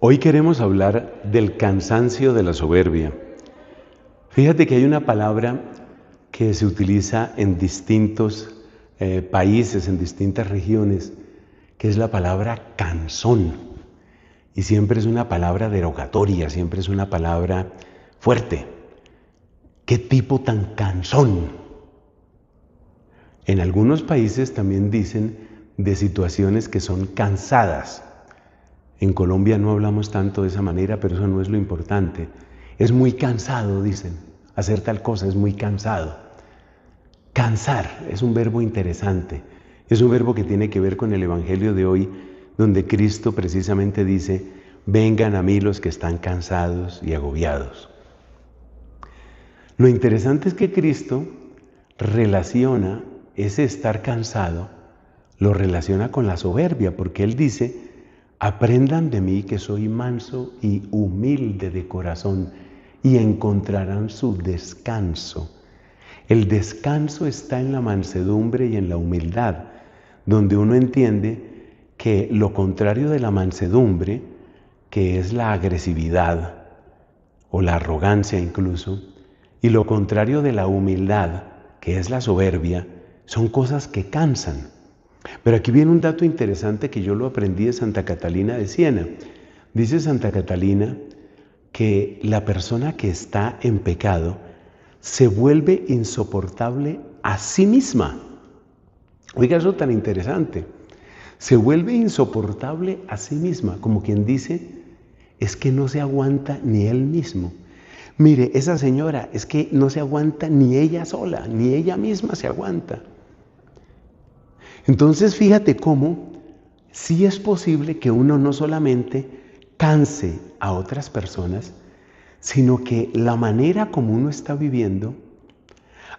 Hoy queremos hablar del cansancio de la soberbia. Fíjate que hay una palabra que se utiliza en distintos países, en distintas regiones, que es la palabra cansón. Y siempre es una palabra derogatoria, siempre es una palabra fuerte. ¿Qué tipo tan cansón? En algunos países también dicen de situaciones que son cansadas. En Colombia no hablamos tanto de esa manera, pero eso no es lo importante. Es muy cansado, dicen. Hacer tal cosa es muy cansado. Cansar es un verbo interesante. Es un verbo que tiene que ver con el Evangelio de hoy, donde Cristo precisamente dice: vengan a mí los que están cansados y agobiados. Lo interesante es que Cristo relaciona ese estar cansado, lo relaciona con la soberbia, porque Él dice: aprendan de mí que soy manso y humilde de corazón y encontrarán su descanso. El descanso está en la mansedumbre y en la humildad, donde uno entiende que lo contrario de la mansedumbre, que es la agresividad o la arrogancia incluso, y lo contrario de la humildad, que es la soberbia, son cosas que cansan. Pero aquí viene un dato interesante que yo lo aprendí de Santa Catalina de Siena. Dice Santa Catalina que la persona que está en pecado se vuelve insoportable a sí misma. Oiga, eso tan interesante. Se vuelve insoportable a sí misma, como quien dice, es que no se aguanta ni él mismo. Mire, esa señora es que no se aguanta ni ella sola, ni ella misma se aguanta. Entonces fíjate cómo sí es posible que uno no solamente canse a otras personas, sino que la manera como uno está viviendo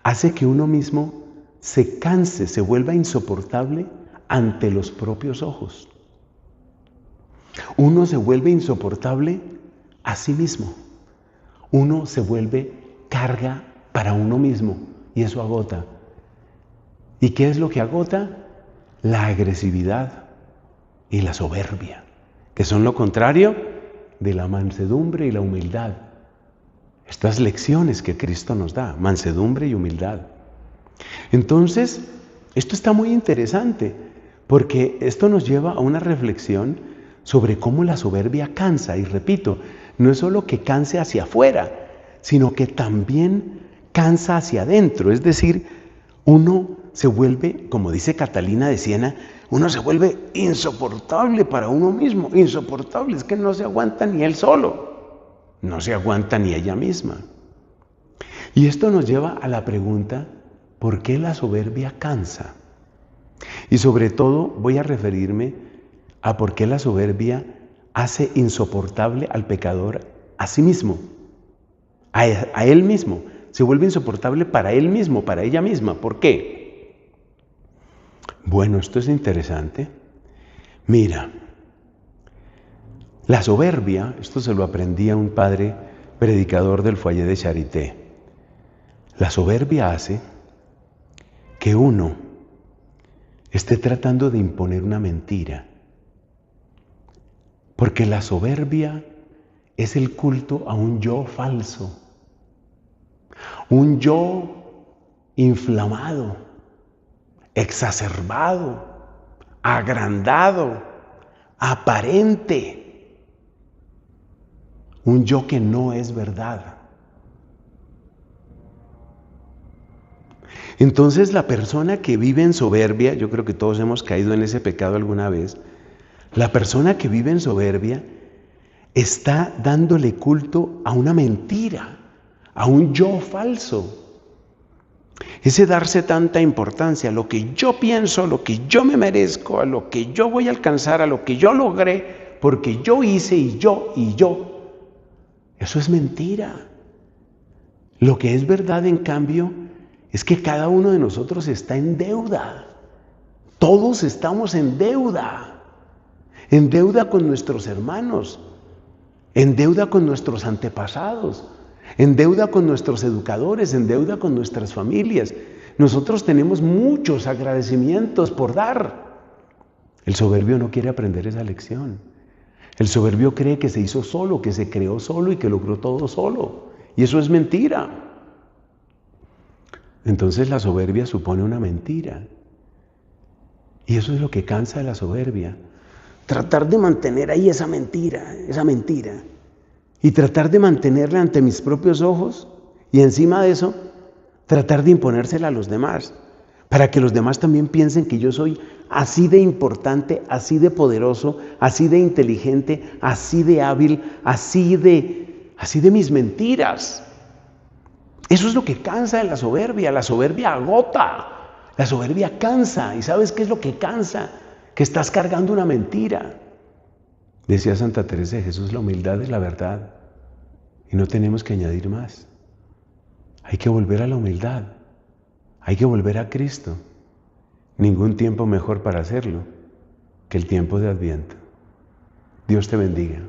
hace que uno mismo se canse, se vuelva insoportable ante los propios ojos. Uno se vuelve insoportable a sí mismo. Uno se vuelve carga para uno mismo y eso agota. ¿Y qué es lo que agota? La agresividad y la soberbia, que son lo contrario de la mansedumbre y la humildad. Estas lecciones que Cristo nos da, mansedumbre y humildad. Entonces, esto está muy interesante, porque esto nos lleva a una reflexión sobre cómo la soberbia cansa. Y repito, no es solo que canse hacia afuera, sino que también cansa hacia adentro. Es decir, uno se vuelve, como dice Catalina de Siena, uno se vuelve insoportable para uno mismo. Insoportable, es que no se aguanta ni él solo, no se aguanta ni ella misma. Y esto nos lleva a la pregunta: ¿por qué la soberbia cansa? Y sobre todo voy a referirme a por qué la soberbia hace insoportable al pecador a sí mismo, a él mismo. Se vuelve insoportable para él mismo, para ella misma. ¿Por qué? Bueno, esto es interesante. Mira, la soberbia, esto se lo aprendí a un padre predicador del Foyer de Charité. La soberbia hace que uno esté tratando de imponer una mentira. Porque la soberbia es el culto a un yo falso, un yo inflamado, exacerbado, agrandado, aparente, un yo que no es verdad. Entonces la persona que vive en soberbia, yo creo que todos hemos caído en ese pecado alguna vez, la persona que vive en soberbia está dándole culto a una mentira, a un yo falso. Ese darse tanta importancia a lo que yo pienso, a lo que yo me merezco, a lo que yo voy a alcanzar, a lo que yo logré, porque yo hice y yo. Eso es mentira. Lo que es verdad, en cambio, es que cada uno de nosotros está en deuda. Todos estamos en deuda con nuestros hermanos, en deuda con nuestros antepasados, en deuda con nuestros educadores, en deuda con nuestras familias. Nosotros tenemos muchos agradecimientos por dar. El soberbio no quiere aprender esa lección. El soberbio cree que se hizo solo, que se creó solo y que logró todo solo. Y eso es mentira. Entonces la soberbia supone una mentira. Y eso es lo que cansa de la soberbia. Tratar de mantener ahí esa mentira. Y tratar de mantenerla ante mis propios ojos. Y encima de eso, tratar de imponérsela a los demás. Para que los demás también piensen que yo soy así de importante, así de poderoso, así de inteligente, así de hábil, así de mis mentiras. Eso es lo que cansa de la soberbia. La soberbia agota, la soberbia cansa. ¿Y sabes qué es lo que cansa? Que estás cargando una mentira. Decía Santa Teresa de Jesús, la humildad es la verdad. Y no tenemos que añadir más. Hay que volver a la humildad. Hay que volver a Cristo. Ningún tiempo mejor para hacerlo que el tiempo de Adviento. Dios te bendiga.